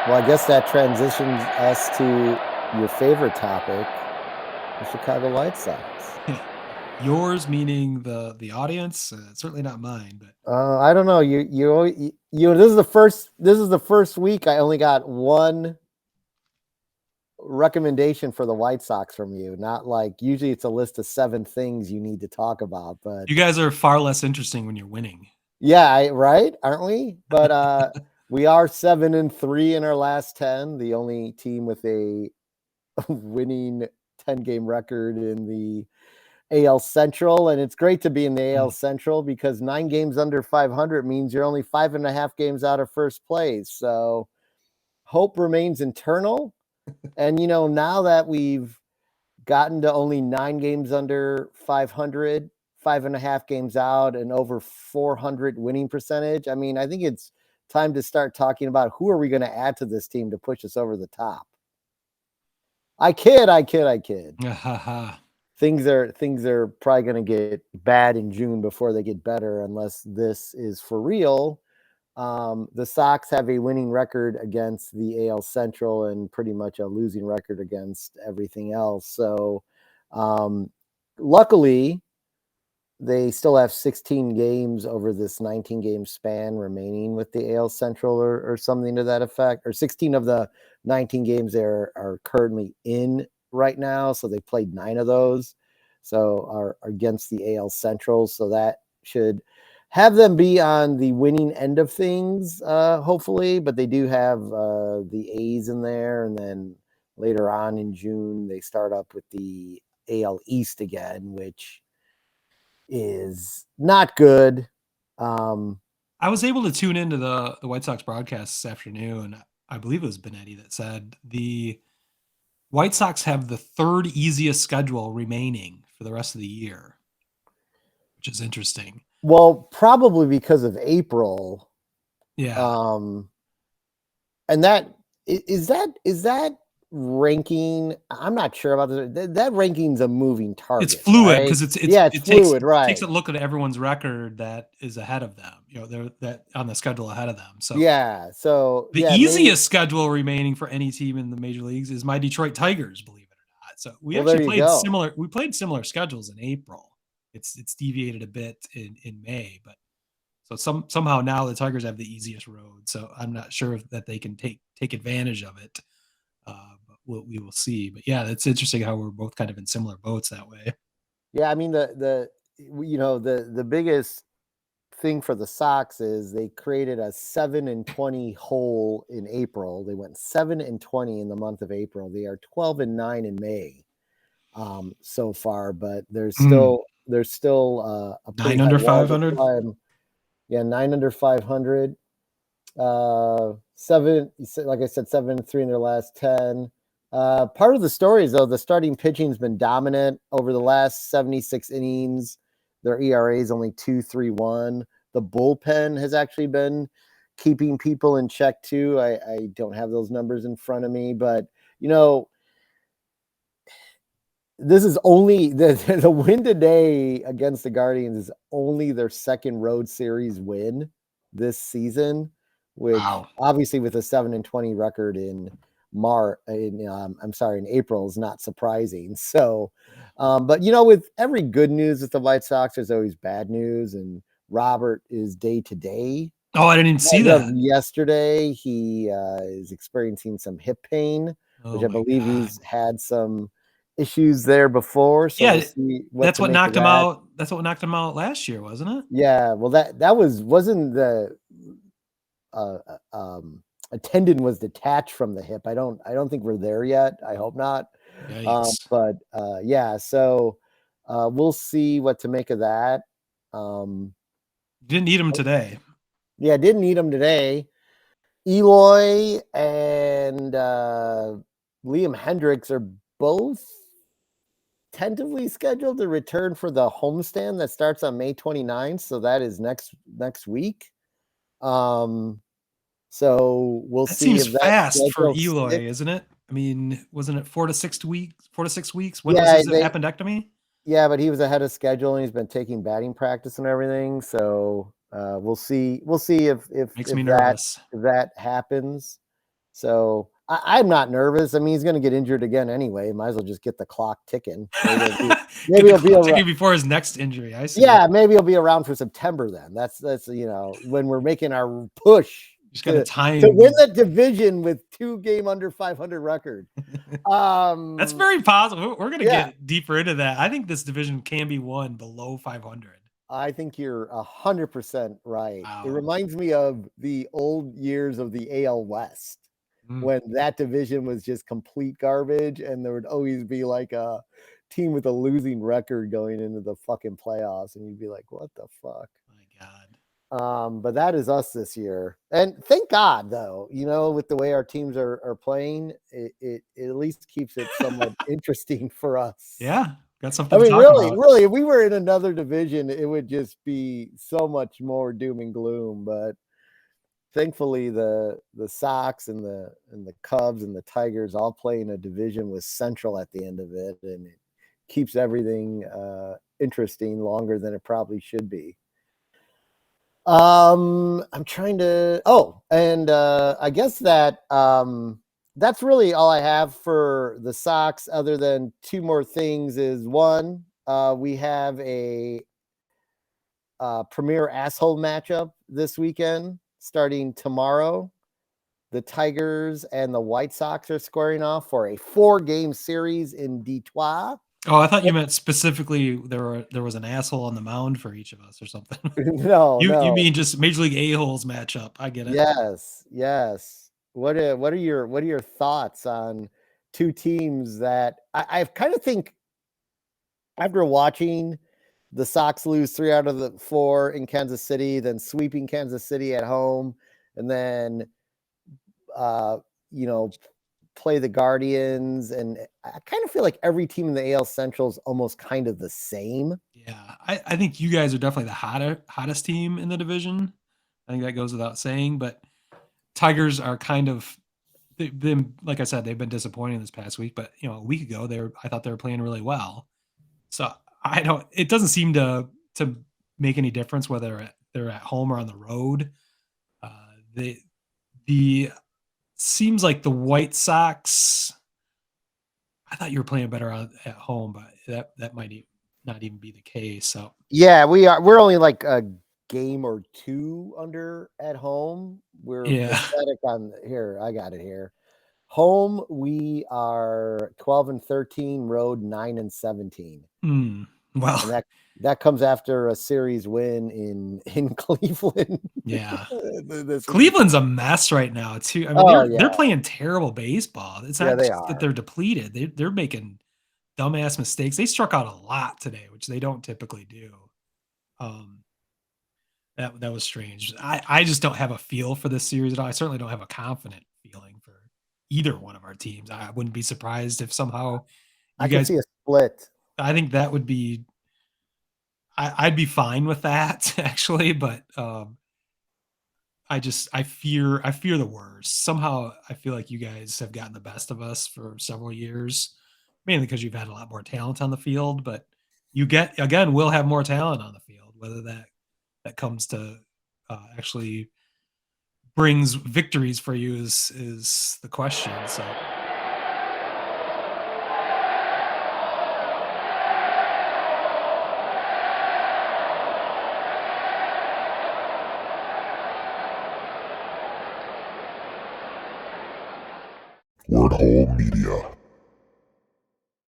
Well, I guess that transitions us to your favorite topic, the Chicago White Sox. Yours meaning the audience, certainly not mine, but I don't know. You. This is the first week I only got one recommendation for the White Sox from you. Not like usually it's a list of 7 things you need to talk about, but you guys are far less interesting when you're winning. yeah, right, aren't we? But we are 7-3 in our last 10. The only team with a winning 10-game record in the AL Central, and it's great to be in the AL Mm. Central because 9 games under 500 means you're only 5.5 games out of first place. So hope remains eternal. And now that we've gotten to only 9 games under 500, 5.5 games out, and over 400 winning percentage, I mean, I think it's time to start talking about who are we going to add to this team to push us over the top. I kid. Things are probably going to get bad in June before they get better, unless this is for real. The Sox have a winning record against the AL Central and pretty much a losing record against everything else. So, um, luckily, they still have 16 games over this 19-game span remaining with the AL Central, or something to that effect, or 16 of the 19 games there are currently in right now. So they played 9 of those. So are against the AL Central. So that should have them be on the winning end of things, hopefully. But they do have the A's in there. And then later on in June, they start up with the AL East again, which is not good. Um, I was able to tune into the White Sox broadcast this afternoon. I believe it was Benetti that said the White Sox have the third easiest schedule remaining for the rest of the year, which is interesting. well, probably because of April. Yeah, Um, and is that ranking? I'm not sure about this. That ranking's a moving it's target, fluid right? because it's Yeah, it's it takes fluid, takes a right? look at everyone's record that is ahead of them. They're that on the schedule ahead of them. So Yeah. So the yeah, maybe. easiest schedule remaining for any team in the major leagues is my Detroit Tigers, believe it or not. So we Well, actually there you played go. similar. We played similar schedules in April. It's deviated a bit in May, but so somehow now the Tigers have the easiest road. So I'm not sure if that they can take advantage of it. But we will see. But yeah, it's interesting how we're both kind of in similar boats that way. Yeah, I mean the biggest thing for the Sox is they created a 7-20 hole in April. They went 7-20 in the month of April. They are 12-9 in May, so far, but Mm. there's still a pretty Nine high under wall five to hundred. climb. Yeah, 9 under 500. Seven, like I said, 7-3 in their last 10. Part of the story is though the starting pitching's been dominant over the last 76 innings. Their ERA is only 2.31. The bullpen has actually been keeping people in check too. I don't have those numbers in front of me, but you know, this is only the win today against the Guardians is only their second road series win this season, which Wow. obviously with a 7-20 record in in April is not surprising. So, but with every good news with the White Sox, there's always bad news, and Robert is day to day. Oh, I didn't even see As of that. yesterday, he is experiencing some hip pain, which Oh I my believe god. he's had some issues there before. So we'll Yeah, see what that's to what make of knocked him that. out. That's what knocked him out last year, wasn't it? Yeah, well, that wasn't the uh, uh, um, a tendon was detached from the hip. I don't think we're there yet. I hope not. Yikes. But yeah, so we'll see what to make of that. Um, Didn't need him today. yeah, didn't need him today. Eloy and Liam Hendricks are both tentatively scheduled to return for the homestand that starts on May 29th. So that is next week. Um, so we'll That see seems if that fast for schedule Eloy, sticks. isn't it? I mean, wasn't it 4 to 6 weeks? 4 to 6 weeks. When was Yeah, his appendectomy? but he was ahead of schedule and he's been taking batting practice and everything. So we'll see. We'll see if if Makes me if that nervous. if that happens. So I'm not nervous. I mean, he's going to get injured again anyway. Might as well just get the clock ticking. Get Maybe the he'll be clock around. ticking before his next injury. I see. Yeah, maybe he'll be around for September then. That's when we're making our push Just got to to win time. the division with 2-game under 500 record. That's very possible. We're going to Yeah. get deeper into that. I think this division can be won below 500. I think you're 100% right. It Wow. reminds me of the old years of the AL West when that division was just complete garbage, and there would always be like a team with a losing record going into the fucking playoffs, and you'd be like, "What the fuck?" My God. But that is us this year, and thank God, though. With the way our teams are playing, it at least keeps it somewhat interesting for us. Yeah, got something I to mean, talk about. really, if we were in another division, it would just be so much more doom and gloom. But thankfully, the Sox and the Cubs and the Tigers all play in a division with Central at the end of it, and it keeps everything interesting longer than it probably should be. I'm trying to. Oh, and I guess that that's really all I have for the Sox, other than two more things. Is one, we have a premier asshole matchup this weekend starting tomorrow. The Tigers and the White Sox are squaring off for a 4-game series in Detroit. Oh, I thought you meant specifically there was an asshole on the mound for each of us or something. No, You no. mean just Major League A-holes matchup. I get it. Yes. What are your thoughts on two teams that I kind of think, after watching the Sox lose 3 out of the 4 in Kansas City, then sweeping Kansas City at home, and then uh, you know, play the Guardians, and I kind of feel like every team in the AL Central is almost kind of the same. Yeah, I think you guys are definitely the hottest team in the division. I think that goes without saying, but Tigers are kind of they've been, like I said, they've been disappointing this past week, but a week ago I thought they were playing really well. So I don't it doesn't seem to make any difference whether they're at home or on the road. Uh, the seems like the White Sox, I thought you were playing better at home, but that might not even be the case. So Yeah, we are. We're only like a game or 2 under at home. We're yeah. pathetic on here. I got it here. Home, we are 12-13. Road 9-17. Well, And that comes after a series win in Cleveland. yeah. This week. Cleveland's a mess right now too. I mean, Oh they're yeah, playing terrible baseball. It's yeah, not they just that are. they're depleted. They're making dumbass mistakes. They struck out a lot today, which they don't typically do. Um, that was strange. I just don't have a feel for this series at all. I certainly don't have a confident feeling for either one of our teams. I wouldn't be surprised if somehow I you can guys. see a split. I think that would be. I'd be fine with that actually, but I fear the worst. Somehow I feel like you guys have gotten the best of us for several years, mainly because you've had a lot more talent on the field. But we'll have more talent on the field. Whether that comes to actually brings victories for you is the question. So Word Hole Media.